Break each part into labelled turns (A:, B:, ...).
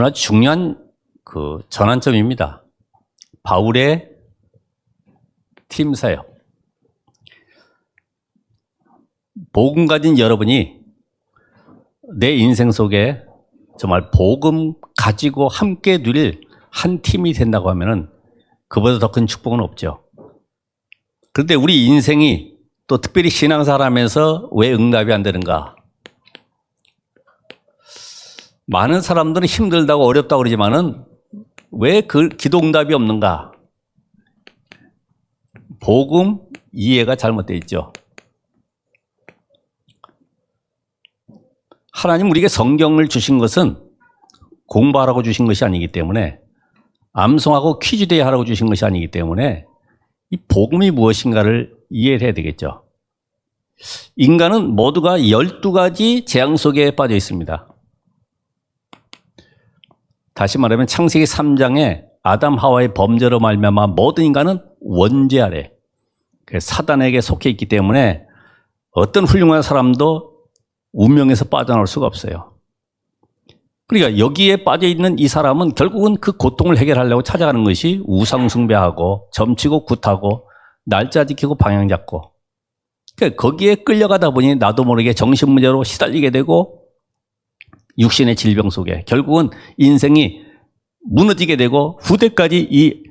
A: 아주 중요한 그 전환점입니다. 바울의 팀 사역. 복음 가진 여러분이 내 인생 속에 정말 복음 가지고 함께 누릴 한 팀이 된다고 하면은 그보다 더 큰 축복은 없죠. 그런데 우리 인생이 또 특별히 신앙생활하면서 왜 응답이 안 되는가? 많은 사람들은 힘들다고 어렵다고 그러지만은 왜 그 기도 응답이 없는가? 복음 이해가 잘못되어 있죠. 하나님 우리에게 성경을 주신 것은 공부하라고 주신 것이 아니기 때문에, 암송하고 퀴즈 대회 하라고 주신 것이 아니기 때문에 이 복음이 무엇인가를 이해를 해야 되겠죠. 인간은 모두가 12가지 재앙 속에 빠져 있습니다. 다시 말하면 창세기 3장에 아담 하와의 범죄로 말미암아 모든 인간은 원죄 아래, 사단에게 속해 있기 때문에 어떤 훌륭한 사람도 운명에서 빠져나올 수가 없어요. 그러니까 여기에 빠져 있는 이 사람은 결국은 그 고통을 해결하려고 찾아가는 것이 우상 숭배하고 점치고 굿하고 날짜 지키고 방향 잡고, 그러니까 거기에 끌려가다 보니 나도 모르게 정신 문제로 시달리게 되고 육신의 질병 속에 결국은 인생이 무너지게 되고 후대까지 이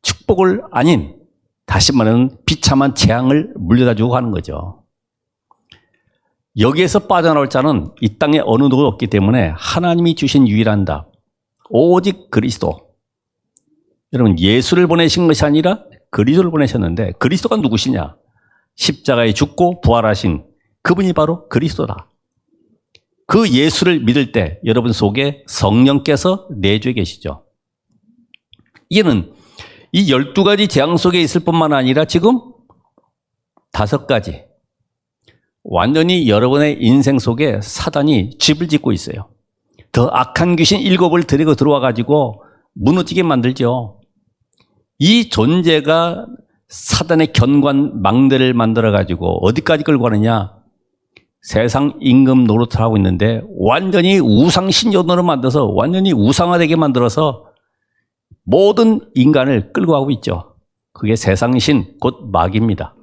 A: 축복을 아닌, 다시 말하면 비참한 재앙을 물려다 주고 하는 거죠. 여기에서 빠져나올 자는 이 땅에 어느 누구도 없기 때문에 하나님이 주신 유일한 답, 오직 그리스도. 여러분, 예수를 보내신 것이 아니라 그리스도를 보내셨는데, 그리스도가 누구시냐? 십자가에 죽고 부활하신 그분이 바로 그리스도다. 그 예수를 믿을 때 여러분 속에 성령께서 내주에 계시죠. 이는 이 12가지 재앙 속에 있을 뿐만 아니라 지금 5가지, 완전히 여러분의 인생 속에 사단이 집을 짓고 있어요. 더 악한 귀신 7을 데리고 들어와 가지고 무너지게 만들죠. 이 존재가 사단의 견관 망대를 만들어 가지고 어디까지 끌고 가느냐? 세상 임금 노릇을 하고 있는데 완전히 우상 신전으로 만들어서 완전히 우상화되게 만들어서 모든 인간을 끌고 가고 있죠. 그게 세상 신, 곧 마귀입니다.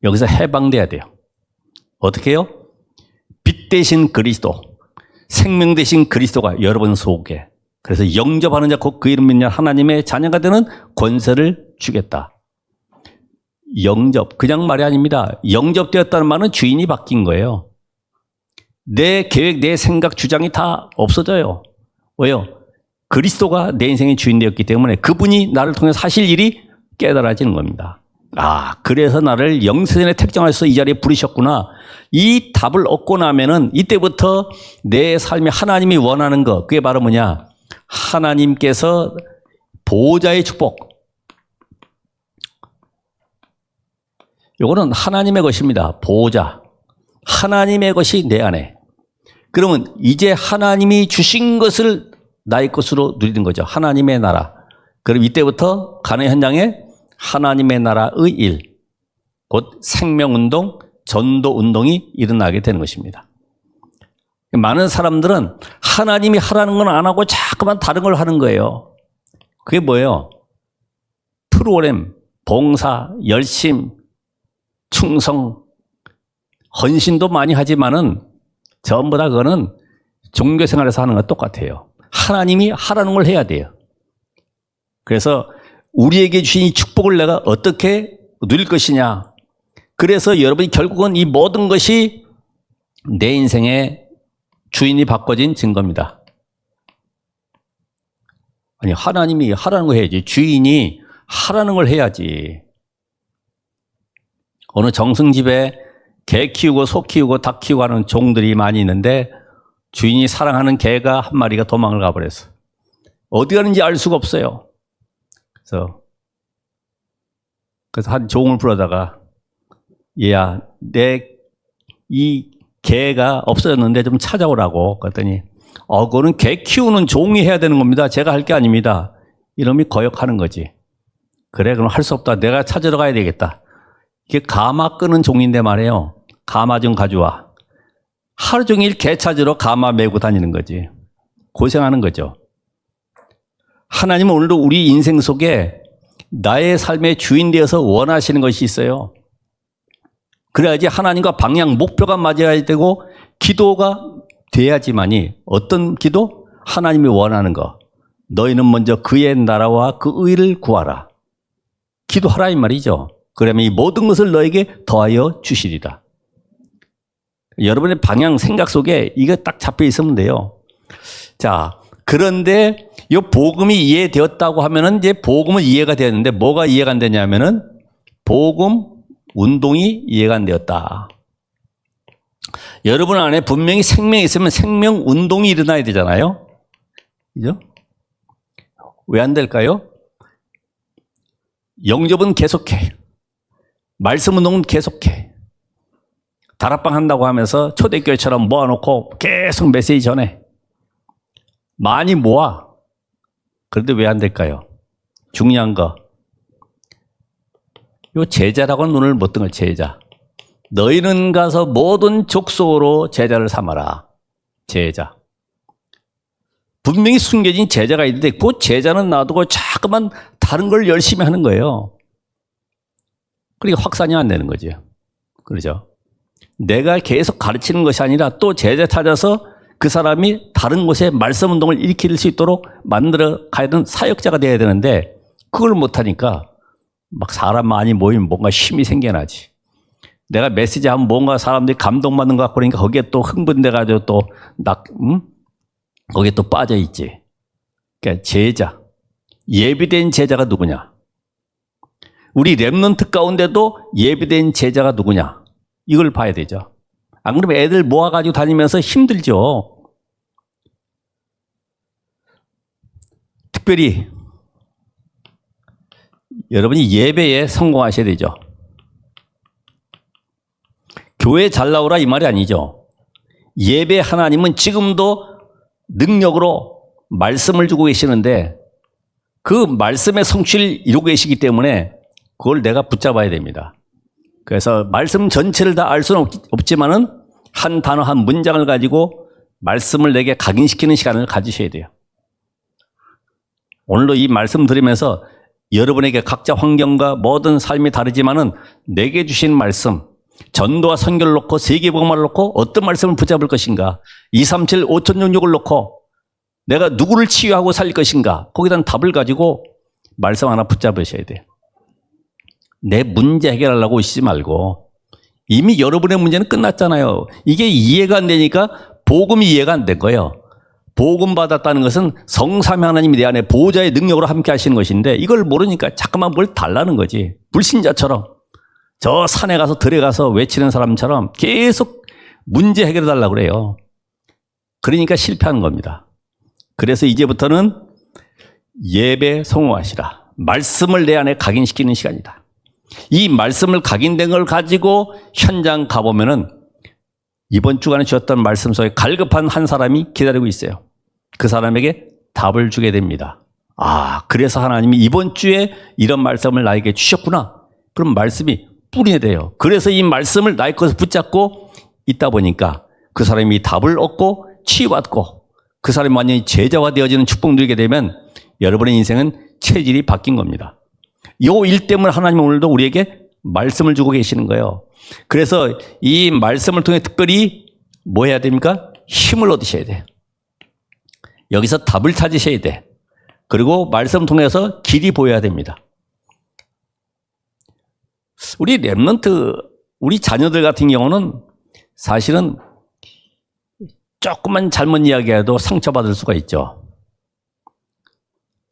A: 여기서 해방돼야 돼요. 어떻게 해요? 빛 대신 그리스도, 생명 대신 그리스도가 여러분 속에, 그래서 영접하는 자 곧 그 이름 믿는 하나님의 자녀가 되는 권세를 주겠다. 영접, 그냥 말이 아닙니다. 영접되었다는 말은 주인이 바뀐 거예요. 내 계획, 내 생각, 주장이 다 없어져요. 왜요? 그리스도가 내 인생의 주인 되었기 때문에 그분이 나를 통해서 하실 일이 깨달아지는 겁니다. 아, 그래서 나를 영세전에 택정하셔서 이 자리에 부르셨구나. 이 답을 얻고 나면은 이때부터 내 삶에 하나님이 원하는 것, 그게 바로 뭐냐? 하나님께서 보호자의 축복. 이거는 하나님의 것입니다. 보호자. 하나님의 것이 내 안에. 그러면 이제 하나님이 주신 것을 나의 것으로 누리는 거죠. 하나님의 나라. 그럼 이때부터 가는 현장에 하나님의 나라의 일, 곧 생명운동, 전도운동이 일어나게 되는 것입니다. 많은 사람들은 하나님이 하라는 건 안 하고 자꾸만 다른 걸 하는 거예요. 그게 뭐예요? 프로그램, 봉사, 열심, 충성, 헌신도 많이 하지만은 전부 다 그거는 종교생활에서 하는 거 똑같아요. 하나님이 하라는 걸 해야 돼요. 그래서 우리에게 주신 이 축복을 내가 어떻게 누릴 것이냐. 그래서 여러분이 결국은 이 모든 것이 내 인생의 주인이 바꿔진 증거입니다. 아니, 하나님이 하라는 거 해야지. 주인이 하라는 걸 해야지. 어느 정승집에 개 키우고 소 키우고 닭 키우고 하는 종들이 많이 있는데 주인이 사랑하는 개가 한 마리가 도망을 가버렸어. 어디 가는지 알 수가 없어요. 그래서 한 종을 불러다가, 얘야, 이 개가 없어졌는데 좀 찾아오라고. 그랬더니, 그거는 개 키우는 종이 해야 되는 겁니다. 제가 할 게 아닙니다. 이놈이 거역하는 거지. 그래, 그럼 할 수 없다. 내가 찾으러 가야 되겠다. 이게 가마 끄는 종인데 말이에요. 가마 좀 가져와. 하루 종일 개 찾으러 가마 메고 다니는 거지. 고생하는 거죠. 하나님은 오늘도 우리 인생 속에 나의 삶의 주인 되어서 원하시는 것이 있어요. 그래야지 하나님과 방향, 목표가 맞아야 되고 기도가 돼야지만이 어떤 기도? 하나님이 원하는 거. 너희는 먼저 그의 나라와 그 의를 구하라. 기도하라 이 말이죠. 그러면 이 모든 것을 너에게 더하여 주시리라. 여러분의 방향, 생각 속에 이거 딱 잡혀 있으면 돼요. 자, 그런데 이 복음이 이해되었다고 하면은 이제 복음은 이해가 되었는데 뭐가 이해가 안 되냐면은 복음 운동이 이해가 안 되었다. 여러분 안에 분명히 생명이 있으면 생명 운동이 일어나야 되잖아요. 그죠? 왜 안 될까요? 영접은 계속해. 말씀 운동은 계속해. 다락방 한다고 하면서 초대교회처럼 모아놓고 계속 메시지 전해. 많이 모아. 그런데 왜 안 될까요? 중요한 거. 요 제자라고는 눈을 못 뜬 거, 제자. 너희는 가서 모든 족속으로 제자를 삼아라. 제자. 분명히 숨겨진 제자가 있는데 그 제자는 놔두고 자꾸만 다른 걸 열심히 하는 거예요. 그러니까 확산이 안 되는 거죠. 그렇죠? 내가 계속 가르치는 것이 아니라 또 제자 찾아서 그 사람이 다른 곳에 말씀 운동을 일으킬 수 있도록 만들어 가야 되는 사역자가 돼야 되는데 그걸 못하니까 막 사람 많이 모이면 뭔가 힘이 생겨나지. 내가 메시지 하면 뭔가 사람들이 감동받는 것 같고 그러니까 거기에 또 흥분돼가지고 또 거기에 또 빠져있지. 그러니까 제자. 예비된 제자가 누구냐? 우리 랩런트 가운데도 예비된 제자가 누구냐? 이걸 봐야 되죠. 안 그러면 애들 모아가지고 다니면서 힘들죠. 특별히 여러분이 예배에 성공하셔야 되죠. 교회 잘 나오라 이 말이 아니죠. 예배 하나님은 지금도 능력으로 말씀을 주고 계시는데 그 말씀의 성취를 이루고 계시기 때문에 그걸 내가 붙잡아야 됩니다. 그래서 말씀 전체를 다 알 수는 없지만은 한 단어 한 문장을 가지고 말씀을 내게 각인시키는 시간을 가지셔야 돼요. 오늘도 이 말씀 들으면서 여러분에게 각자 환경과 모든 삶이 다르지만은 내게 주신 말씀, 전도와 선교를 놓고 세계복음화를 놓고 어떤 말씀을 붙잡을 것인가, 237 5,066을 놓고 내가 누구를 치유하고 살릴 것인가, 거기다 답을 가지고 말씀 하나 붙잡으셔야 돼요. 내 문제 해결하려고 오시지 말고 이미 여러분의 문제는 끝났잖아요. 이게 이해가 안 되니까 복음이 이해가 안 된 거예요. 복음 받았다는 것은 성삼위 하나님이 내 안에 보호자의 능력으로 함께 하시는 것인데 이걸 모르니까 자꾸만 뭘 달라는 거지. 불신자처럼 저 산에 가서 들에 가서 외치는 사람처럼 계속 문제 해결해 달라고 그래요. 그러니까 실패하는 겁니다. 그래서 이제부터는 예배 성공하시라. 말씀을 내 안에 각인시키는 시간이다. 이 말씀을 각인된 걸 가지고 현장 가보면은 이번 주간에 주셨던 말씀 속에 갈급한 한 사람이 기다리고 있어요. 그 사람에게 답을 주게 됩니다. 아, 그래서 하나님이 이번 주에 이런 말씀을 나에게 주셨구나. 그럼 말씀이 뿌리게 돼요. 그래서 이 말씀을 나의 것을 붙잡고 있다 보니까 그 사람이 답을 얻고 치유받고 그 사람이 완전히 제자화 되어지는 축복 누리게 되면 여러분의 인생은 체질이 바뀐 겁니다. 이 일 때문에 하나님은 오늘도 우리에게 말씀을 주고 계시는 거예요. 그래서 이 말씀을 통해 특별히 뭐 해야 됩니까? 힘을 얻으셔야 돼요. 여기서 답을 찾으셔야 돼. 그리고 말씀을 통해서 길이 보여야 됩니다. 우리 랩런트, 우리 자녀들 같은 경우는 사실은 조금만 잘못 이야기해도 상처받을 수가 있죠.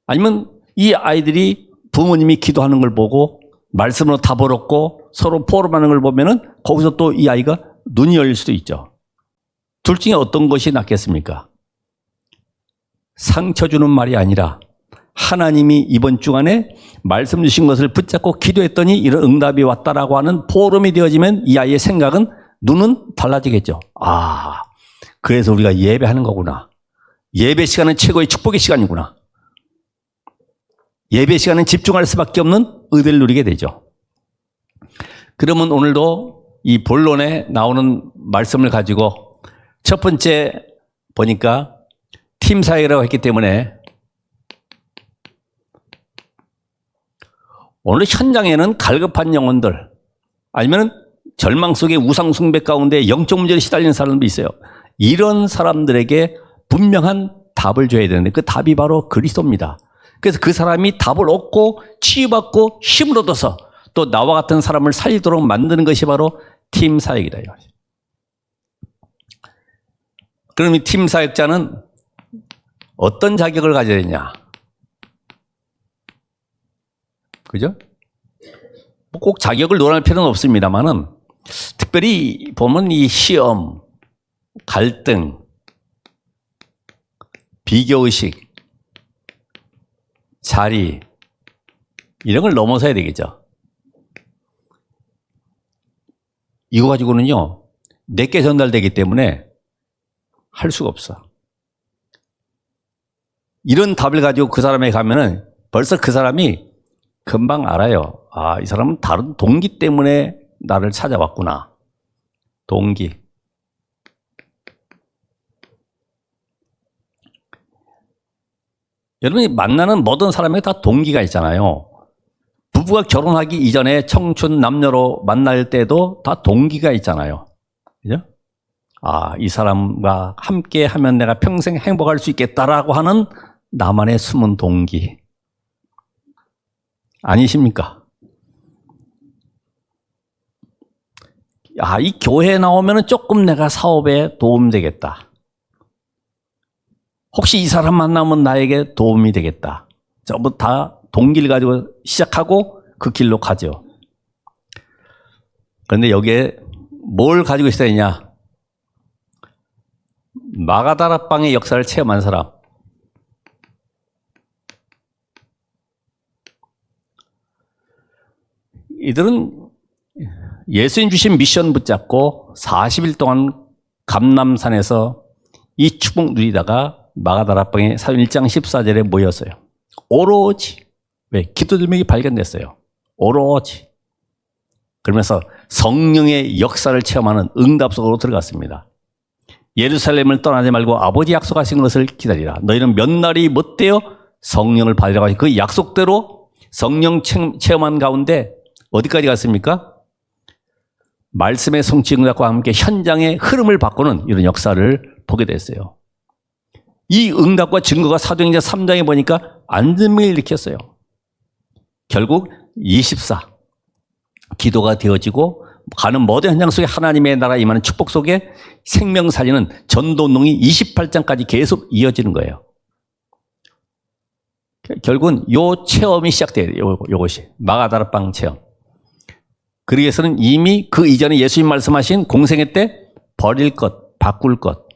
A: 아니면 이 아이들이 부모님이 기도하는 걸 보고 말씀으로 답을 얻고 서로 포럼하는 걸 보면은 거기서 또 이 아이가 눈이 열릴 수도 있죠. 둘 중에 어떤 것이 낫겠습니까? 상처 주는 말이 아니라 하나님이 이번 주간에 말씀 주신 것을 붙잡고 기도했더니 이런 응답이 왔다라고 하는 포럼이 되어지면 이 아이의 생각은 눈은 달라지겠죠. 아, 그래서 우리가 예배하는 거구나. 예배 시간은 최고의 축복의 시간이구나. 예배 시간은 집중할 수밖에 없는 의대를 누리게 되죠. 그러면 오늘도 이 본론에 나오는 말씀을 가지고 첫 번째 보니까 팀 사역이라고 했기 때문에 오늘 현장에는 갈급한 영혼들 아니면 절망 속의 우상 숭배 가운데 영적 문제에 시달리는 사람도 있어요. 이런 사람들에게 분명한 답을 줘야 되는데 그 답이 바로 그리스도입니다. 그래서 그 사람이 답을 얻고 치유받고 힘을 얻어서 또 나와 같은 사람을 살리도록 만드는 것이 바로 팀 사역이다. 그럼 이 팀 사역자는 어떤 자격을 가져야 되냐? 그죠? 꼭 자격을 논할 필요는 없습니다만은 특별히 보면 이 시험, 갈등, 비교의식, 자리 이런 걸 넘어서야 되겠죠. 이거 가지고는요 내게 전달되기 때문에 할 수가 없어. 이런 답을 가지고 그 사람에게 가면은 벌써 그 사람이 금방 알아요. 아, 이 사람은 다른 동기 때문에 나를 찾아왔구나. 동기. 여러분이 만나는 모든 사람에게 다 동기가 있잖아요. 부부가 결혼하기 이전에 청춘 남녀로 만날 때도 다 동기가 있잖아요. 그죠? 아, 이 사람과 함께 하면 내가 평생 행복할 수 있겠다라고 하는 나만의 숨은 동기. 아니십니까? 아, 이 교회에 나오면 조금 내가 사업에 도움되겠다. 혹시 이 사람 만나면 나에게 도움이 되겠다. 전부 다 동기를 가지고 시작하고 그 길로 가죠. 그런데 여기에 뭘 가지고 있어야 되냐? 마가다락방의 역사를 체험한 사람. 이들은 예수님 주신 미션 붙잡고 40일 동안 감람산에서 이 축복 누리다가 마가다락방의 사도행 1장 14절에 모였어요. 오로지. 왜? 기도 제목이 발견됐어요. 오로지. 그러면서 성령의 역사를 체험하는 응답 속으로 들어갔습니다. 예루살렘을 떠나지 말고 아버지 약속하신 것을 기다리라. 너희는 몇 날이 못되어 성령을 받으라고 하신 그 약속대로 성령 체험한 가운데 어디까지 갔습니까? 말씀의 성취 응답과 함께 현장의 흐름을 바꾸는 이런 역사를 보게 됐어요. 이 응답과 증거가 사도행전 3장에 보니까 안전을 일으켰어요. 결국 24 기도가 되어지고 가는 모든 현장 속에 하나님의 나라 임하는 축복 속에 생명 살리는 전도운동이 28장까지 계속 이어지는 거예요. 결국은 요 체험이 시작돼요. 요것이 마가다락방 체험. 그러기 위해서는 이미 그 이전에 예수님 말씀하신 공생애 때 버릴 것, 바꿀 것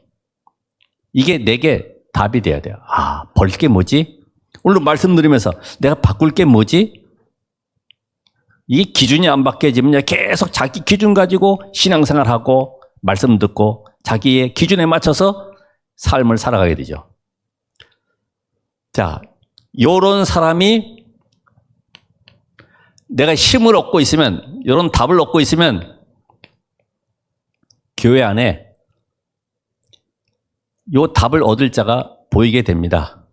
A: 이게 내게 답이 돼야 돼요. 아, 버릴 게 뭐지? 오늘 말씀 들으면서 내가 바꿀 게 뭐지? 이 기준이 안 바뀌어지면 계속 자기 기준 가지고 신앙생활하고 말씀 듣고 자기의 기준에 맞춰서 삶을 살아가게 되죠. 자, 요런 사람이 내가 힘을 얻고 있으면, 이런 답을 얻고 있으면 교회 안에 요 답을 얻을 자가 보이게 됩니다.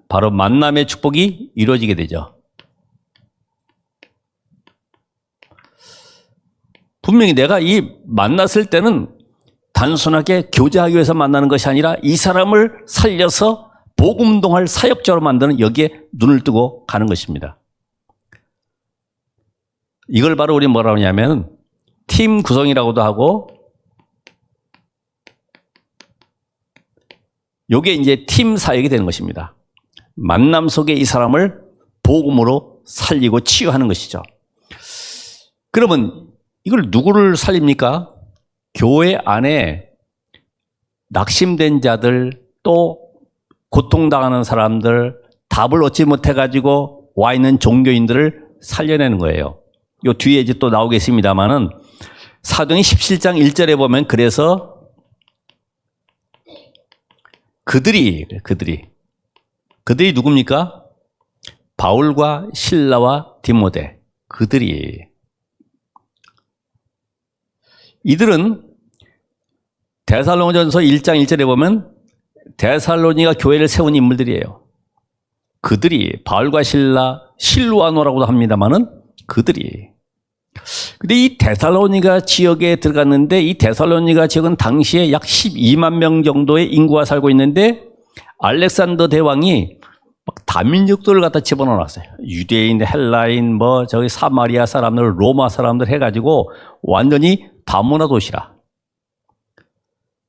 A: 바로 만남의 축복이 이루어지게 되죠. 분명히 내가 이 만났을 때는 단순하게 교제하기 위해서 만나는 것이 아니라 이 사람을 살려서 복음동할 사역자로 만드는 여기에 눈을 뜨고 가는 것입니다. 이걸 바로 우리 뭐라고 하냐면 팀 구성이라고도 하고 이게 이제 팀 사역이 되는 것입니다. 만남 속에 이 사람을 복음으로 살리고 치유하는 것이죠. 그러면 이걸 누구를 살립니까? 교회 안에 낙심된 자들 또 고통당하는 사람들 답을 얻지 못해가지고 와 있는 종교인들을 살려내는 거예요. 요 뒤에 이제 또 나오겠습니다만은 사도행 17장 1절에 보면 그래서 그들이 누굽니까? 바울과 실라와 디모데 이들은 데살로니가전서 1장 1절에 보면 데살로니가 교회를 세운 인물들이에요. 그들이 바울과 실루아노라고도 합니다만은 그들이. 근데 이 데살로니가 지역에 들어갔는데 이 데살로니가 지역은 당시에 약 12만 명 정도의 인구가 살고 있는데 알렉산더 대왕이 막 다민족들을 갖다 집어넣어놨어요. 유대인, 헬라인, 저기 사마리아 사람들, 로마 사람들 해가지고 완전히 다문화 도시라.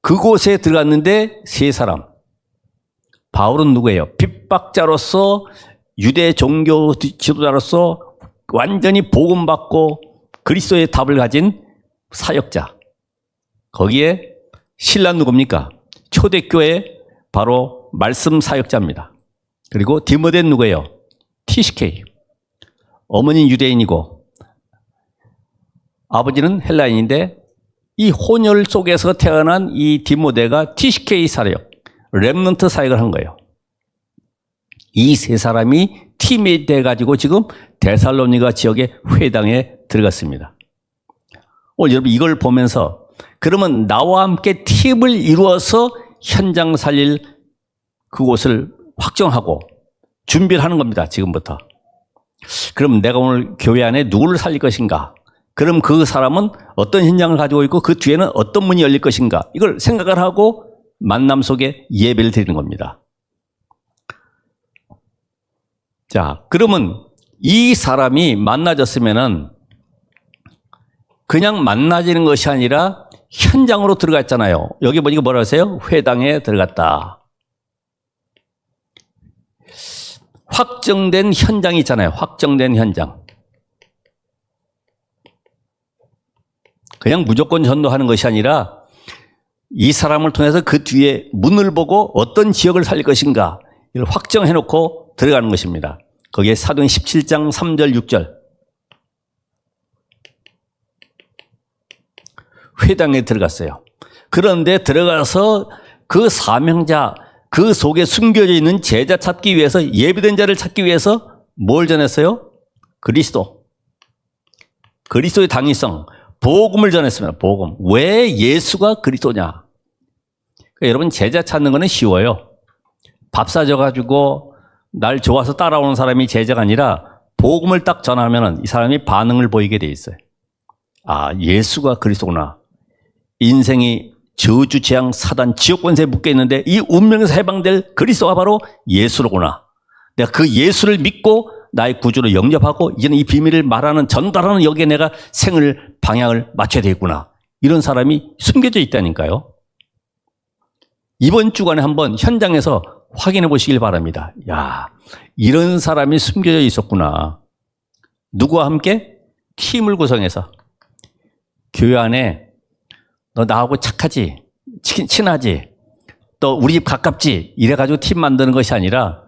A: 그곳에 들어갔는데 세 사람. 바울은 누구예요? 핍박자로서 유대 종교 지도자로서 완전히 복음받고 그리스도의 답을 가진 사역자. 거기에 신랑 누굽니까? 초대교회 바로 말씀 사역자입니다. 그리고 디모데는 누구예요? TCK. 어머니는 유대인이고 아버지는 헬라인인데 이 혼혈 속에서 태어난 이 디모데가 TCK 사역, 렘넌트 사역을 한 거예요. 이 세 사람이 팀이 돼가지고 지금 데살로니가 지역의 회당에 들어갔습니다. 오늘 여러분 이걸 보면서 그러면 나와 함께 팀을 이루어서 현장 살릴 그곳을 확정하고 준비를 하는 겁니다. 지금부터. 그럼 내가 오늘 교회 안에 누구를 살릴 것인가? 그럼 그 사람은 어떤 현장을 가지고 있고 그 뒤에는 어떤 문이 열릴 것인가? 이걸 생각을 하고 만남 속에 예배를 드리는 겁니다. 자, 그러면 이 사람이 만나졌으면은 그냥 만나지는 것이 아니라 현장으로 들어갔잖아요. 여기 보니까 뭐라 하세요? 회당에 들어갔다. 확정된 현장이 있잖아요. 확정된 현장. 그냥 무조건 전도하는 것이 아니라 이 사람을 통해서 그 뒤에 문을 보고 어떤 지역을 살릴 것인가 이걸 확정해놓고 들어가는 것입니다. 거기에 사도행 17장 3절 6절 회당에 들어갔어요. 그런데 들어가서 그 사명자 그 속에 숨겨져 있는 제자 찾기 위해서 예비된 자를 찾기 위해서 뭘 전했어요? 그리스도의 당위성 복음을 전했습니다. 복음. 왜 예수가 그리스도냐? 그러니까 여러분 제자 찾는 거는 쉬워요. 밥 사줘가지고 날 좋아서 따라오는 사람이 제자가 아니라 복음을 딱 전하면 이 사람이 반응을 보이게 돼 있어요. 아, 예수가 그리스도구나. 인생이 저주, 재앙, 사단, 지옥 권세에 묶여 있는데 이 운명에서 해방될 그리스도가 바로 예수로구나. 내가 그 예수를 믿고 나의 구주로 영접하고 이제는 이 비밀을 말하는 전달하는 여기에 내가 생을 방향을 맞춰야 되겠구나. 이런 사람이 숨겨져 있다니까요. 이번 주간에 한번 현장에서 확인해 보시길 바랍니다. 야, 이런 사람이 숨겨져 있었구나. 누구와 함께? 팀을 구성해서. 교회 안에 너 나하고 착하지? 친하지? 또 우리 집 가깝지? 이래가지고 팀 만드는 것이 아니라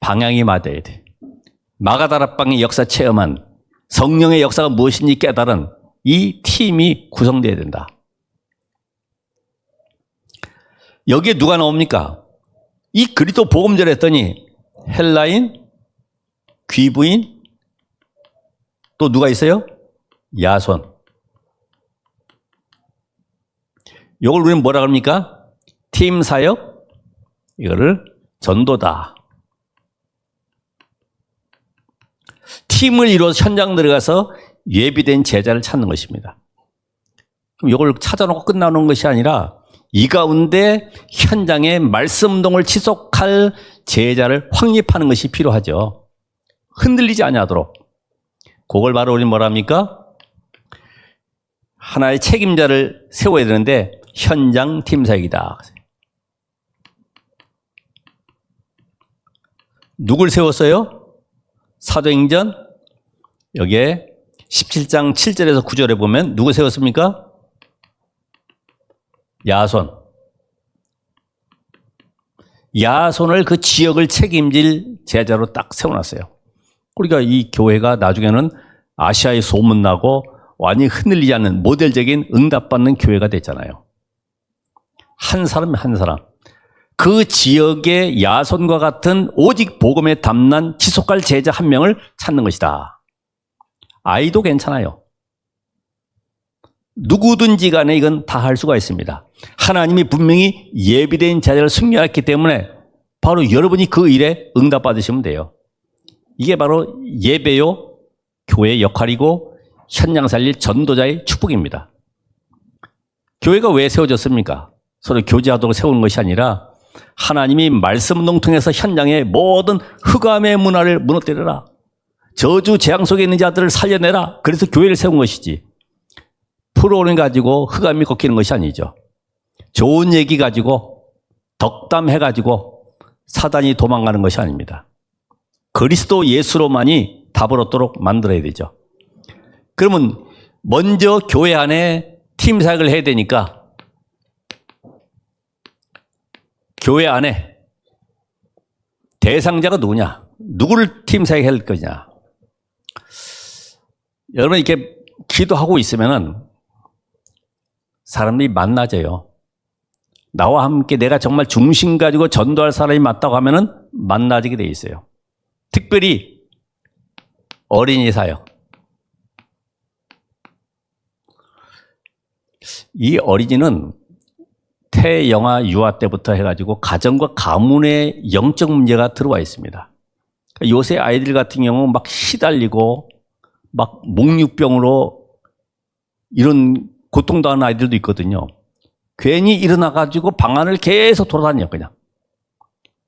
A: 방향이 맞아야 돼. 마가다락방의 역사 체험한 성령의 역사가 무엇인지 깨달은 이 팀이 구성되어야 된다. 여기에 누가 나옵니까? 이 그리스도 복음절 했더니 헬라인, 귀부인, 또 누가 있어요? 야손. 이걸 우리는 뭐라 그럽니까? 팀 사역, 이거를 전도다. 팀을 이루어서 현장 들어가서 예비된 제자를 찾는 것입니다. 그럼 이걸 찾아놓고 끝나는 것이 아니라 이 가운데 현장에 말씀동을 지속할 제자를 확립하는 것이 필요하죠. 흔들리지 아니하도록. 그걸 바로 우리는 뭐라 합니까? 하나의 책임자를 세워야 되는데 현장 팀 사역이다. 누굴 세웠어요? 사도행전 여기에 17장 7절에서 9절에 보면 누구 세웠습니까? 야손. 야손을 그 지역을 책임질 제자로 딱 세워놨어요. 그러니까 이 교회가 나중에는 아시아에 소문나고 완전히 흔들리지 않는 모델적인 응답받는 교회가 됐잖아요. 한 사람 한 사람. 그 지역의 야손과 같은 오직 복음에 담난 지속할 제자 한 명을 찾는 것이다. 아이도 괜찮아요. 누구든지 간에 이건 다 할 수가 있습니다. 하나님이 분명히 예비된 자녀를 승리했기 때문에 바로 여러분이 그 일에 응답받으시면 돼요. 이게 바로 예배요, 교회의 역할이고 현장 살릴 전도자의 축복입니다. 교회가 왜 세워졌습니까? 서로 교제하도록 세우는 것이 아니라 하나님이 말씀을 통해서 현장의 모든 흑암의 문화를 무너뜨려라. 저주 재앙 속에 있는 자들을 살려내라. 그래서 교회를 세운 것이지. 프로그램 가지고 흑암이 걷히는 것이 아니죠. 좋은 얘기 가지고 덕담해 가지고 사단이 도망가는 것이 아닙니다. 그리스도 예수로만이 답을 얻도록 만들어야 되죠. 그러면 먼저 교회 안에 팀 사역을 해야 되니까 교회 안에 대상자가 누구냐? 누구를 팀 사역할 거냐? 여러분 이렇게 기도하고 있으면은 사람들이 만나져요. 나와 함께 내가 정말 중심 가지고 전도할 사람이 맞다고 하면은 만나지게 돼 있어요. 특별히 어린이 사역. 이 어린이는 태영아 유아 때부터 해가지고 가정과 가문의 영적 문제가 들어와 있습니다. 요새 아이들 같은 경우 막 시달리고 막 목류병으로 이런 고통당하는 아이들도 있거든요. 괜히 일어나가지고 방 안을 계속 돌아다녀 그냥.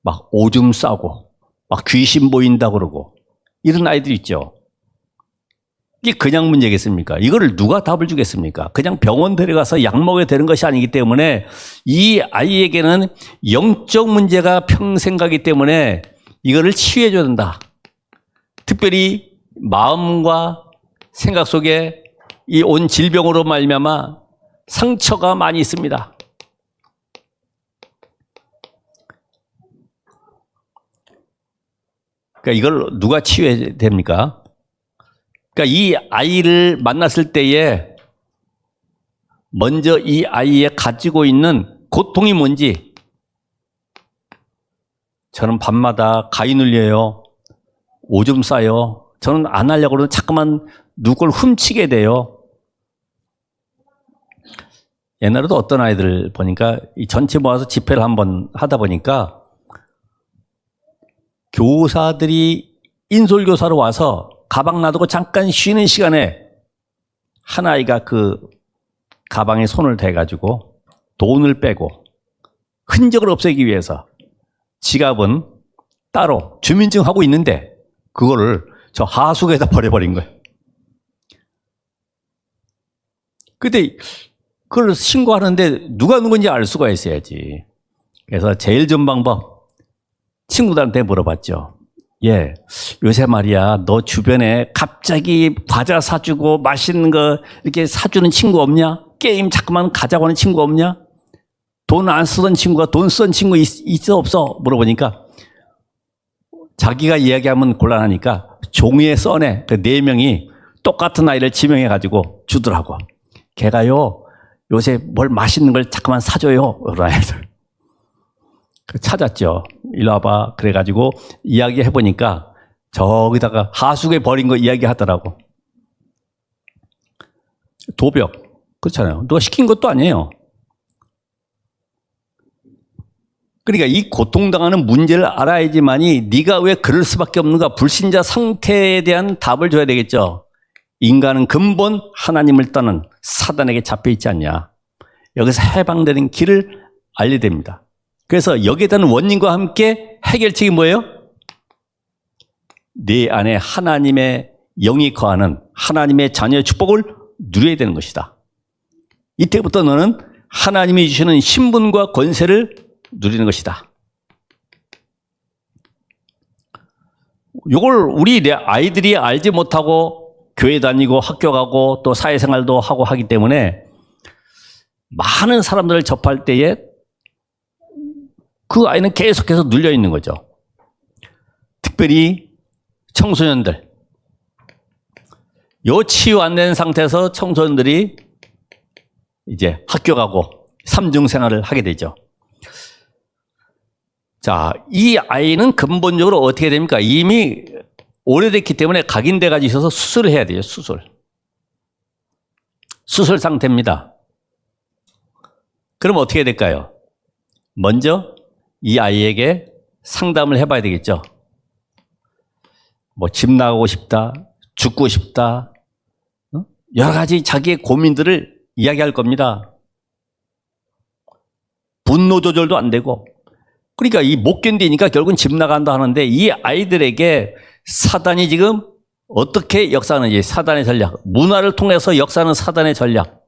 A: 막 오줌 싸고 막 귀신 보인다 그러고 이런 아이들 있죠. 이게 그냥 문제겠습니까? 이거를 누가 답을 주겠습니까? 그냥 병원 데려가서 약 먹여야 되는 것이 아니기 때문에 이 아이에게는 영적 문제가 평생 가기 때문에 이거를 치유해 줘야 된다. 특별히 마음과 생각 속에 이 온 질병으로 말미암아 상처가 많이 있습니다. 그러니까 이걸 누가 치유해야 됩니까? 그러니까 이 아이를 만났을 때에 먼저 이 아이의 가지고 있는 고통이 뭔지, 저는 밤마다 가위 눌려요. 오줌 싸요. 저는 안 하려고 그러면 자꾸만 누굴 훔치게 돼요. 옛날에도 어떤 아이들 보니까 이 전체 모아서 집회를 한번 하다 보니까 교사들이 인솔교사로 와서 가방 놔두고 잠깐 쉬는 시간에 한 아이가 그 가방에 손을 대가지고 돈을 빼고 흔적을 없애기 위해서 지갑은 따로 주민증하고 있는데 그거를 저 하수구에다 버려버린 거예요. 근데 그걸 신고하는데 누가 누군지 알 수가 있어야지. 그래서 제일 좋은 방법, 친구들한테 물어봤죠. 예, 요새 말이야, 너 주변에 갑자기 과자 사주고 맛있는 거 이렇게 사주는 친구 없냐? 게임 자꾸만 가자고 하는 친구 없냐? 돈 안 쓰던 친구가 돈 쓰던 친구 있어 없어? 물어보니까 자기가 이야기하면 곤란하니까 종이에 써내. 그 4명이 똑같은 아이를 지명해가지고 주더라고. 걔가요, 요새 뭘 맛있는 걸 자꾸만 사줘요. 그런 아이들. 찾았죠. 일로 와봐. 그래가지고 이야기해보니까 저기다가 하수구에 버린 거 이야기하더라고. 도벽. 그렇잖아요. 누가 시킨 것도 아니에요. 그러니까 이 고통당하는 문제를 알아야지만이 네가 왜 그럴 수밖에 없는가, 불신자 상태에 대한 답을 줘야 되겠죠. 인간은 근본 하나님을 떠난 사단에게 잡혀있지 않냐. 여기서 해방되는 길을 알려야 됩니다. 그래서 여기에 대한 원인과 함께 해결책이 뭐예요? 네 안에 하나님의 영이 거하는 하나님의 자녀의 축복을 누려야 되는 것이다. 이때부터 너는 하나님이 주시는 신분과 권세를 누리는 것이다. 이걸 우리 내 아이들이 알지 못하고 교회 다니고 학교 가고 또 사회생활도 하고 하기 때문에 많은 사람들을 접할 때에 그 아이는 계속해서 눌려 있는 거죠. 특별히 청소년들. 요 치유 안 된 상태에서 청소년들이 이제 학교 가고 삼중 생활을 하게 되죠. 자, 이 아이는 근본적으로 어떻게 됩니까? 이미 오래됐기 때문에 각인돼가지고 있어서 수술을 해야 돼요, 수술. 수술 상태입니다. 그럼 어떻게 해야 될까요? 먼저 이 아이에게 상담을 해봐야 되겠죠. 뭐 집 나가고 싶다, 죽고 싶다, 여러 가지 자기의 고민들을 이야기할 겁니다. 분노 조절도 안 되고. 그러니까 이 못 견디니까 결국은 집 나간다 하는데 이 아이들에게 사단이 지금 어떻게 역사하는지, 사단의 전략, 문화를 통해서 역사하는 사단의 전략.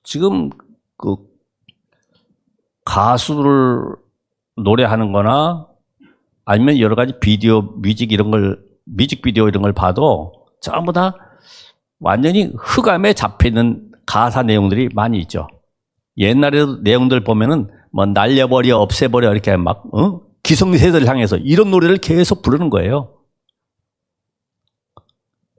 A: 지금 그 가수를 노래하는 거나 아니면 여러 가지 비디오, 뮤직비디오 이런 걸 봐도 전부 다 완전히 흑암에 잡혀있는 가사 내용들이 많이 있죠. 옛날에 내용들 보면은 뭐 날려버려, 없애버려 이렇게 막, 기성세대를 향해서 이런 노래를 계속 부르는 거예요.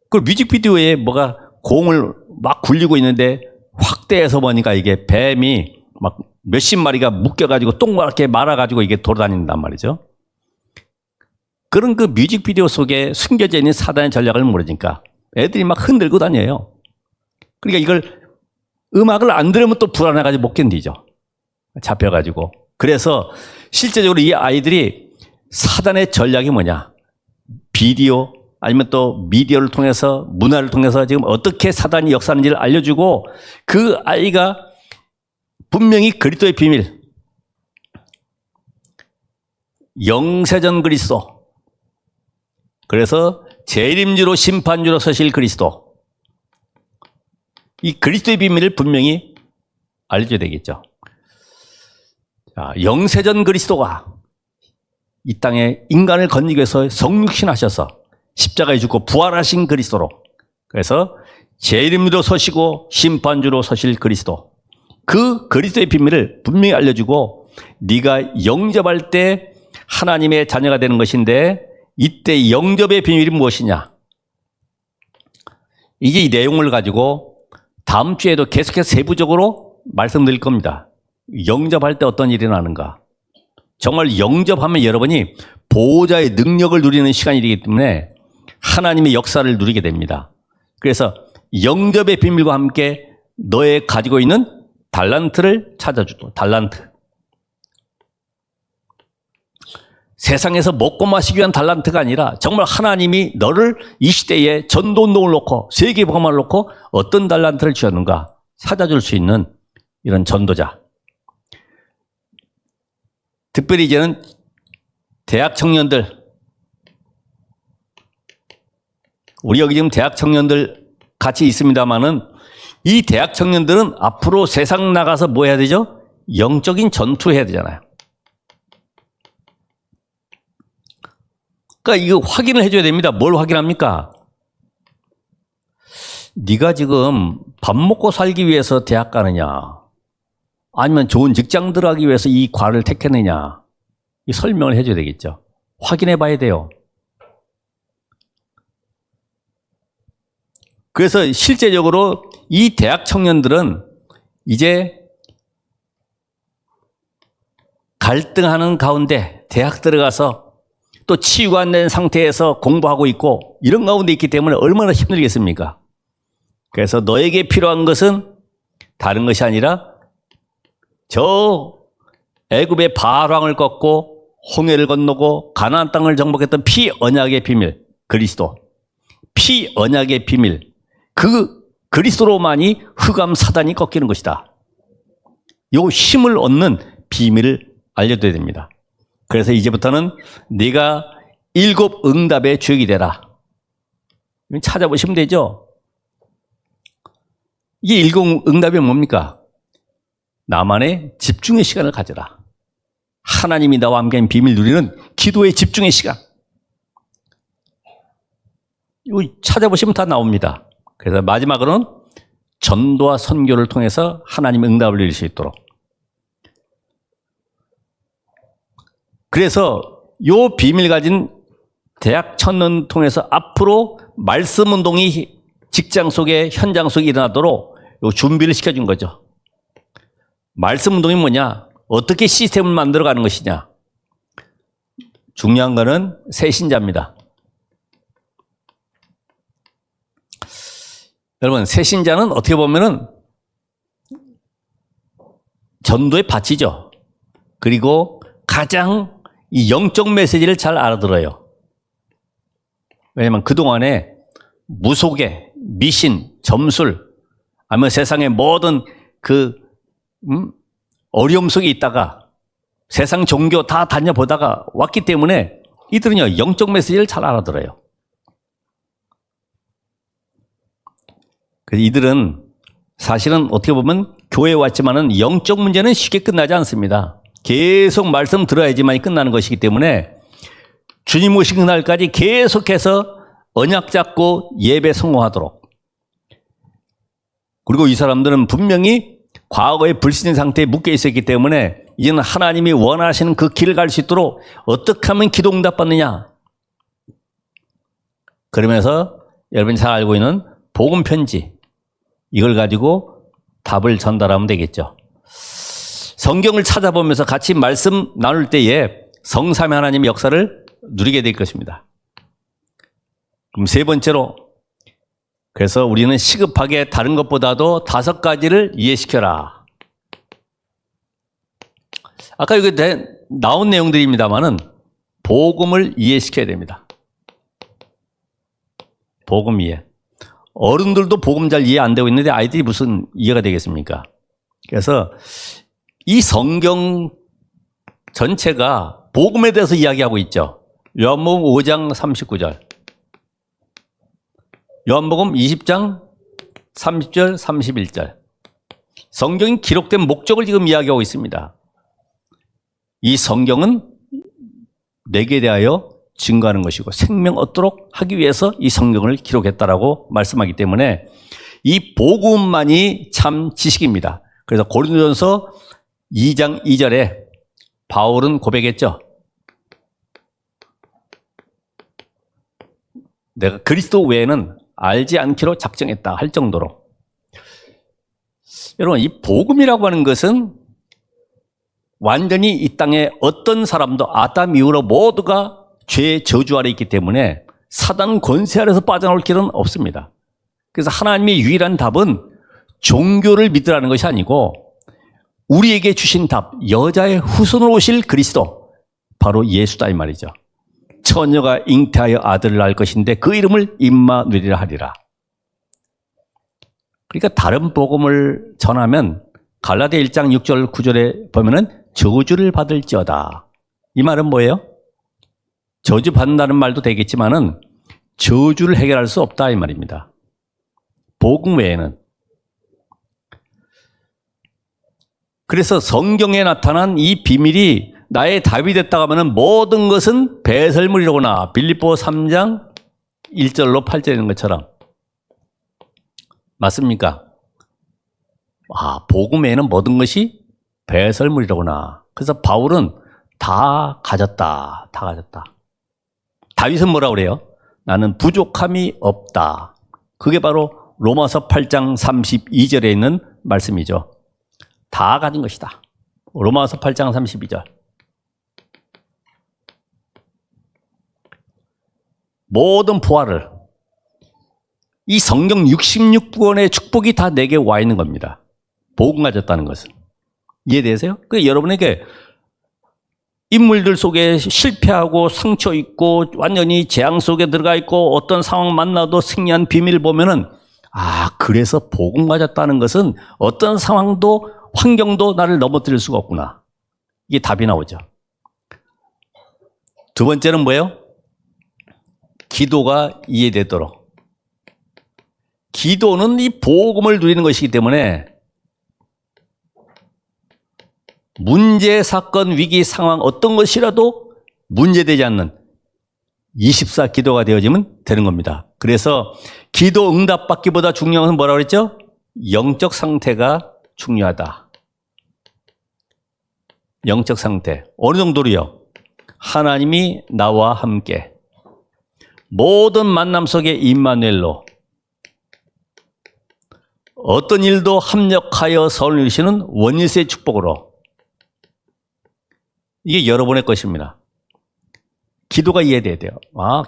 A: 그 뮤직비디오에 뭐가 공을 막 굴리고 있는데 확대해서 보니까 이게 뱀이 막 몇십 마리가 묶여가지고 동그랗게 말아가지고 이게 돌아다닌단 말이죠. 그런 그 뮤직비디오 속에 숨겨져 있는 사단의 전략을 모르니까 애들이 막 흔들고 다녀요. 그러니까 이걸 음악을 안 들으면 또 불안해가지고 못 견디죠. 잡혀가지고. 그래서 실제적으로 이 아이들이 사단의 전략이 뭐냐. 비디오 아니면 또 미디어를 통해서 문화를 통해서 지금 어떻게 사단이 역사하는지를 알려주고 그 아이가 분명히 그리스도의 비밀, 영세전 그리스도, 그래서 재림주로 심판주로 서실 그리스도, 이 그리스도의 비밀을 분명히 알려줘야 되겠죠. 자, 영세전 그리스도가 이 땅에 인간을 건지기 위해서 성육신하셔서 십자가에 죽고 부활하신 그리스도로, 그래서 재림주로 서시고 심판주로 서실 그리스도, 그 그리스도의 비밀을 분명히 알려주고 네가 영접할 때 하나님의 자녀가 되는 것인데 이때 영접의 비밀이 무엇이냐. 이제 이 내용을 가지고 다음 주에도 계속해서 세부적으로 말씀드릴 겁니다. 영접할 때 어떤 일이 나는가. 정말 영접하면 여러분이 보호자의 능력을 누리는 시간이 되기 때문에 하나님의 역사를 누리게 됩니다. 그래서 영접의 비밀과 함께 너의 가지고 있는 달란트를 찾아주도. 달란트. 세상에서 먹고 마시기 위한 달란트가 아니라 정말 하나님이 너를 이 시대에 전도운동을 놓고 세계복음을 놓고 어떤 달란트를 주었는가 찾아줄 수 있는 이런 전도자. 특별히 이제는 대학 청년들, 우리 여기 지금 대학 청년들 같이 있습니다마는 이 대학 청년들은 앞으로 세상 나가서 뭐 해야 되죠? 영적인 전투해야 되잖아요. 그러니까 이거 확인을 해줘야 됩니다. 뭘 확인합니까? 네가 지금 밥 먹고 살기 위해서 대학 가느냐, 아니면 좋은 직장 들어가기 위해서 이 과를 택했느냐, 이 설명을 해줘야 되겠죠. 확인해 봐야 돼요. 그래서 실제적으로 이 대학 청년들은 이제 갈등하는 가운데 대학 들어가서 또 치유가 안 된 상태에서 공부하고 있고 이런 가운데 있기 때문에 얼마나 힘들겠습니까? 그래서 너에게 필요한 것은 다른 것이 아니라 저 애굽의 바알왕을 꺾고 홍해를 건너고 가나안 땅을 정복했던 피언약의 비밀, 그리스도. 피언약의 비밀. 그 그리스도로만이 흑암 사단이 꺾이는 것이다. 요 힘을 얻는 비밀을 알려줘야 됩니다. 그래서 이제부터는 네가 7 응답의 주역이 되라. 찾아보시면 되죠. 이게 7 응답이 뭡니까? 나만의 집중의 시간을 가져라. 하나님이 나와 함께한 비밀 누리는 기도의 집중의 시간. 이거 찾아보시면 다 나옵니다. 그래서 마지막으로는 전도와 선교를 통해서 하나님 응답을 누릴 수 있도록. 그래서 요 비밀 가진 대학 청년 통해서 앞으로 말씀 운동이 직장 속에 현장 속에 일어나도록 요 준비를 시켜준 거죠. 말씀 운동이 뭐냐? 어떻게 시스템을 만들어가는 것이냐? 중요한 거는 새신자입니다. 여러분, 새신자는 어떻게 보면은 전도의 밭이죠. 그리고 가장 이 영적 메시지를 잘 알아들어요. 왜냐하면 그동안에 무속에, 미신, 점술, 아니면 세상의 모든 어려움 속에 있다가 세상 종교 다 다녀보다가 왔기 때문에 이들은요, 영적 메시지를 잘 알아들어요. 그래서 이들은 사실은 어떻게 보면 교회에 왔지만은 영적 문제는 쉽게 끝나지 않습니다. 계속 말씀 들어야지만이 끝나는 것이기 때문에 주님 오신 그날까지 계속해서 언약 잡고 예배 성공하도록. 그리고 이 사람들은 분명히 과거의 불신의 상태에 묶여 있었기 때문에 이제는 하나님이 원하시는 그 길을 갈 수 있도록 어떻게 하면 기도 응답받느냐. 그러면서 여러분이 잘 알고 있는 복음 편지, 이걸 가지고 답을 전달하면 되겠죠. 성경을 찾아보면서 같이 말씀 나눌 때에 성삼위 하나님의 역사를 누리게 될 것입니다. 그럼 세 번째로, 그래서 우리는 시급하게 다른 것보다도 5가지를 이해시켜라. 아까 여기 나온 내용들입니다만은 복음을 이해시켜야 됩니다. 복음 이해. 어른들도 복음 잘 이해 안 되고 있는데 아이들이 무슨 이해가 되겠습니까? 그래서 이 성경 전체가 복음에 대해서 이야기하고 있죠. 요한복음 5장 39절, 요한복음 20장 30절, 31절. 성경이 기록된 목적을 지금 이야기하고 있습니다. 이 성경은 내게 대하여 증거하는 것이고 생명 얻도록 하기 위해서 이 성경을 기록했다라고 말씀하기 때문에 이 복음만이 참 지식입니다. 그래서 고린도전서 2장 2절에 바울은 고백했죠. 내가 그리스도 외에는 알지 않기로 작정했다 할 정도로. 여러분, 이 복음이라고 하는 것은 완전히 이 땅에 어떤 사람도 아담 이후로 모두가 죄의 저주 아래 있기 때문에 사단 권세 아래서 빠져나올 길은 없습니다. 그래서 하나님의 유일한 답은 종교를 믿으라는 것이 아니고 우리에게 주신 답, 여자의 후손으로 오실 그리스도, 바로 예수다 이 말이죠. 처녀가 잉태하여 아들을 낳을 것인데 그 이름을 임마누엘이라 하리라. 그러니까 다른 복음을 전하면 갈라디아 1장 6절 9절에 보면은 저주를 받을지어다. 이 말은 뭐예요? 저주 받는다는 말도 되겠지만은 저주를 해결할 수 없다 이 말입니다. 복음 외에는. 그래서 성경에 나타난 이 비밀이 나의 답이 됐다고 하면 모든 것은 배설물이로구나. 빌립보 3장 1절로 8절에 있는 것처럼. 맞습니까? 복음 외에는 모든 것이 배설물이로구나. 그래서 바울은 다 가졌다. 다 가졌다. 다윗은 뭐라고 그래요? 나는 부족함이 없다. 그게 바로 로마서 8장 32절에 있는 말씀이죠. 다 가진 것이다. 로마서 8장 32절. 모든 부활을, 이 성경 66권의 축복이 다 내게 와 있는 겁니다. 복음 가졌다는 것은. 이해되세요? 여러분에게 인물들 속에 실패하고 상처 있고 완전히 재앙 속에 들어가 있고 어떤 상황 만나도 승리한 비밀을 보면은 그래서 복음 가졌다는 것은 어떤 상황도 환경도 나를 넘어뜨릴 수가 없구나. 이게 답이 나오죠. 두 번째는 뭐예요? 기도가 이해되도록. 기도는 이 복음을 누리는 것이기 때문에 문제, 사건, 위기, 상황 어떤 것이라도 문제되지 않는 24 기도가 되어지면 되는 겁니다. 그래서 기도 응답받기보다 중요한 건 뭐라고 그랬죠? 영적 상태가 중요하다. 영적 상태. 어느 정도로요? 하나님이 나와 함께 모든 만남 속에 임마누엘로 어떤 일도 합력하여 선을 이루시는 원리스의 축복으로. 이게 여러분의 것입니다. 기도가 이해돼야 돼요.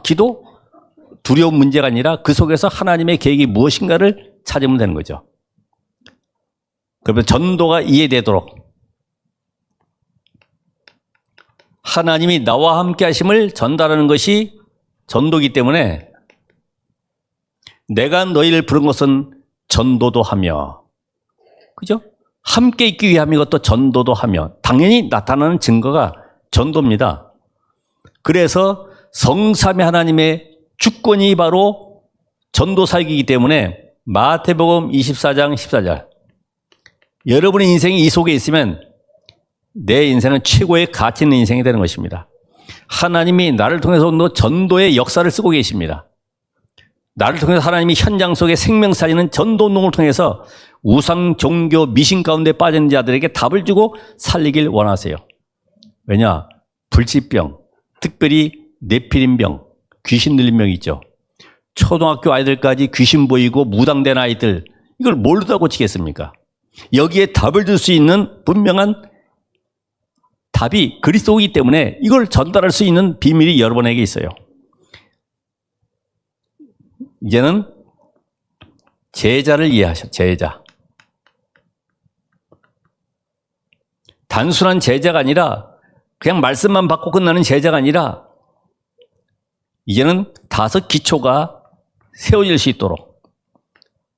A: 기도? 두려운 문제가 아니라 그 속에서 하나님의 계획이 무엇인가를 찾으면 되는 거죠. 그러면 전도가 이해되도록 하나님이 나와 함께 하심을 전달하는 것이 전도이기 때문에 내가 너희를 부른 것은 전도도 하며, 그죠? 함께 있기 위함 이것도 전도도 하며, 당연히 나타나는 증거가 전도입니다. 그래서 성삼위 하나님의 주권이 바로 전도 사역이기 때문에 마태복음 24장 14절, 여러분의 인생이 이 속에 있으면 내 인생은 최고의 가치 있는 인생이 되는 것입니다. 하나님이 나를 통해서 전도의 역사를 쓰고 계십니다. 나를 통해서 하나님이 현장 속에 생명 살리는 전도 운동을 통해서 우상 종교 미신 가운데 빠진 자들에게 답을 주고 살리길 원하세요. 왜냐? 불치병, 특별히 네피림병, 귀신 들린 병이 있죠. 초등학교 아이들까지 귀신 보이고 무당된 아이들, 이걸 뭘로 다 고치겠습니까? 여기에 답을 줄 수 있는 분명한 답이 그리스도이기 때문에 이걸 전달할 수 있는 비밀이 여러분에게 있어요. 이제는 제자를 이해하셔. 제자. 단순한 제자가 아니라 그냥 말씀만 받고 끝나는 제자가 아니라 이제는 5 기초가 세워질 수 있도록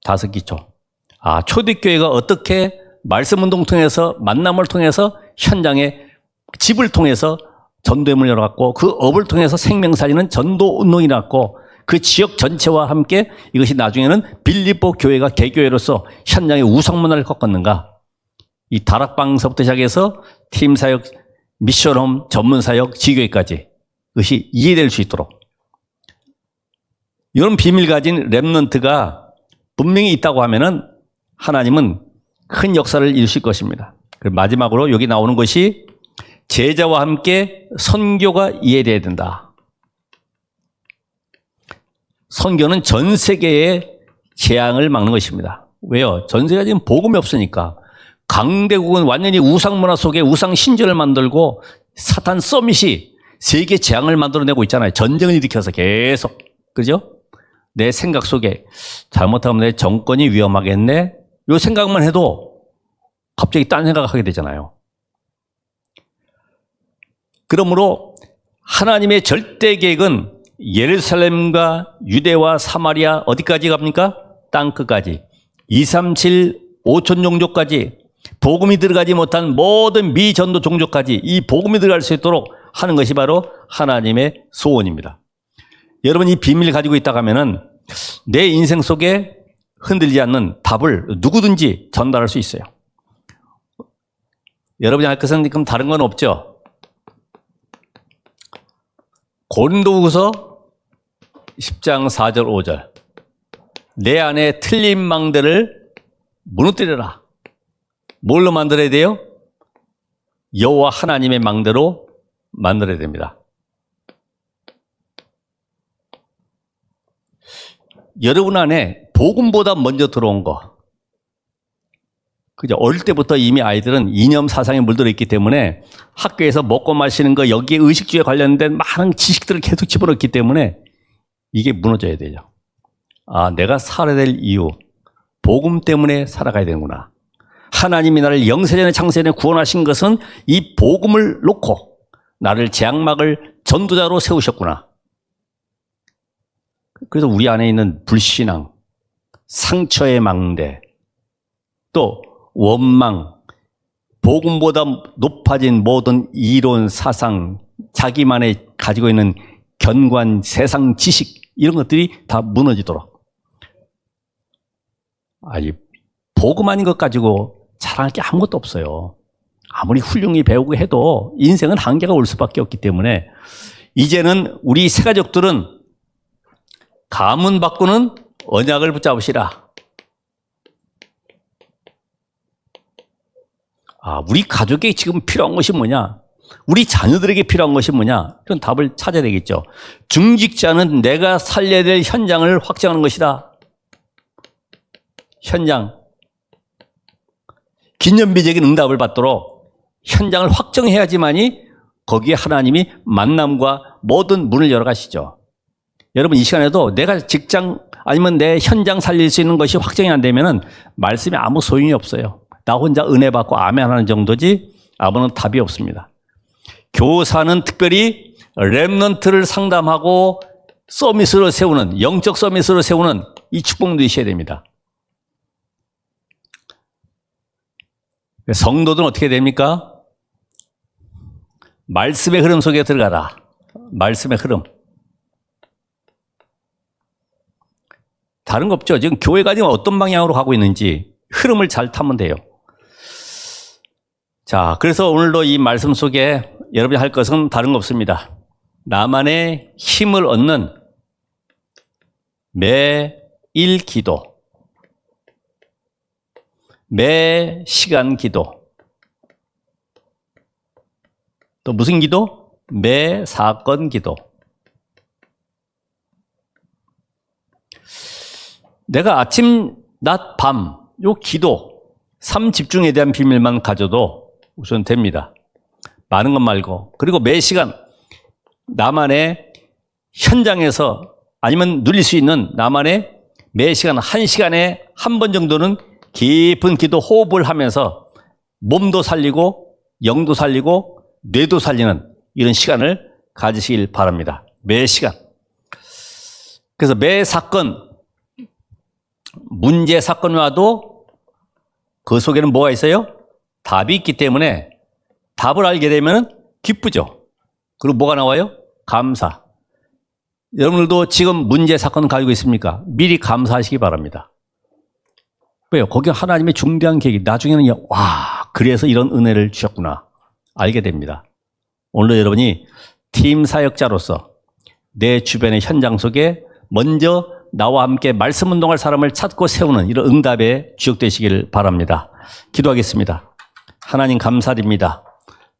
A: 5 기초. 초대교회가 어떻게 말씀 운동 통해서 만남을 통해서 현장에 집을 통해서 전도회를 열어갔고 그 업을 통해서 생명 살리는 전도 운동이 났고 그 지역 전체와 함께 이것이 나중에는 빌립보 교회가 개교회로서 현장의 우상문화를 꺾었는가. 이 다락방서부터 시작해서 팀사역, 미션홈, 전문사역, 지교회까지 그것이 이해될 수 있도록 이런 비밀 가진 렘넌트가 분명히 있다고 하면은 하나님은 큰 역사를 이루실 것입니다. 그리고 마지막으로 여기 나오는 것이 제자와 함께 선교가 이해돼야 된다. 선교는 전 세계의 재앙을 막는 것입니다. 왜요? 전 세계가 지금 복음이 없으니까. 강대국은 완전히 우상문화 속에 우상 신전을 만들고 사탄 서밋이 세계 재앙을 만들어내고 있잖아요. 전쟁을 일으켜서 계속. 그죠? 내 생각 속에 잘못하면 내 정권이 위험하겠네? 이 생각만 해도 갑자기 딴 생각을 하게 되잖아요. 그러므로 하나님의 절대 계획은 예루살렘과 유대와 사마리아 어디까지 갑니까? 땅끝까지. 237 5천 종족까지 복음이 들어가지 못한 모든 미전도 종족까지 이 복음이 들어갈 수 있도록 하는 것이 바로 하나님의 소원입니다. 여러분 이 비밀을 가지고 있다고 하면은 내 인생 속에 흔들리지 않는 답을 누구든지 전달할 수 있어요. 여러분이 할 것은 그럼 다른 건 없죠. 고린도후서 10장 4절 5절 내 안에 틀린 망대를 무너뜨려라. 뭘로 만들어야 돼요? 여호와 하나님의 망대로 만들어야 됩니다. 여러분 안에 복음보다 먼저 들어온 거. 그죠? 어릴 때부터 이미 아이들은 이념 사상에 물들어 있기 때문에 학교에서 먹고 마시는 거 여기에 의식주에 관련된 많은 지식들을 계속 집어넣기 때문에 이게 무너져야 되죠. 내가 살아야 될 이유. 복음 때문에 살아가야 되는구나. 하나님이 나를 영세전에 창세전에 구원하신 것은 이 복음을 놓고 나를 재앙막을 전도자로 세우셨구나. 그래서 우리 안에 있는 불신앙, 상처의 망대, 또 원망, 복음보다 높아진 모든 이론, 사상, 자기만의 가지고 있는 견관, 세상 지식 이런 것들이 다 무너지도록. 이 복음 아닌 것 가지고 자랑할 게 아무것도 없어요. 아무리 훌륭히 배우고 해도 인생은 한계가 올 수밖에 없기 때문에 이제는 우리 새가족들은 가문 바꾸는 언약을 붙잡으시라. 우리 가족에게 지금 필요한 것이 뭐냐? 우리 자녀들에게 필요한 것이 뭐냐? 이런 답을 찾아야 되겠죠. 중직자는 내가 살려야 될 현장을 확정하는 것이다. 현장. 기념비적인 응답을 받도록 현장을 확정해야지만이 거기에 하나님이 만남과 모든 문을 열어가시죠. 여러분 이 시간에도 내가 직장 아니면 내 현장 살릴 수 있는 것이 확정이 안 되면은 말씀이 아무 소용이 없어요. 나 혼자 은혜 받고 아멘 하는 정도지 아무런 답이 없습니다. 교사는 특별히 렘넌트를 상담하고 서밋으로 세우는, 영적 서밋으로 세우는 이 축복도 있어야 됩니다. 성도들은 어떻게 됩니까? 말씀의 흐름 속에 들어가라. 말씀의 흐름. 다른 거 없죠. 지금 교회가 지금 어떤 방향으로 가고 있는지 흐름을 잘 타면 돼요. 자, 그래서 오늘도 이 말씀 속에 여러분이 할 것은 다른 거 없습니다. 나만의 힘을 얻는 매일 기도, 매 시간 기도, 또 무슨 기도? 매 사건 기도. 내가 아침, 낮, 밤, 요 기도, 삶 집중에 대한 비밀만 가져도 우선 됩니다. 많은 것 말고. 그리고 매 시간 나만의 현장에서 아니면 누릴 수 있는 나만의 매 시간, 한 시간에 한 번 정도는 깊은 기도 호흡을 하면서 몸도 살리고 영도 살리고 뇌도 살리는 이런 시간을 가지시길 바랍니다. 매 시간. 그래서 매 사건, 문제 사건이 와도 그 속에는 뭐가 있어요? 답이 있기 때문에 답을 알게 되면 기쁘죠. 그리고 뭐가 나와요? 감사. 여러분들도 지금 문제 사건 가지고 있습니까? 미리 감사하시기 바랍니다. 왜요? 거기 하나님의 중대한 계획이 나중에는 와, 그래서 이런 은혜를 주셨구나 알게 됩니다. 오늘도 여러분이 팀 사역자로서 내 주변의 현장 속에 먼저 나와 함께 말씀 운동할 사람을 찾고 세우는 이런 응답의 주역 되시길 바랍니다. 기도하겠습니다. 하나님 감사드립니다.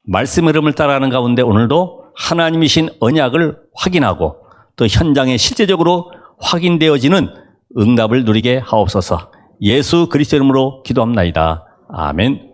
A: 말씀 흐름을 따라가는 가운데 오늘도 하나님이신 언약을 확인하고 또 현장에 실제적으로 확인되어지는 응답을 누리게 하옵소서. 예수 그리스도 이름으로 기도합나이다. 아멘.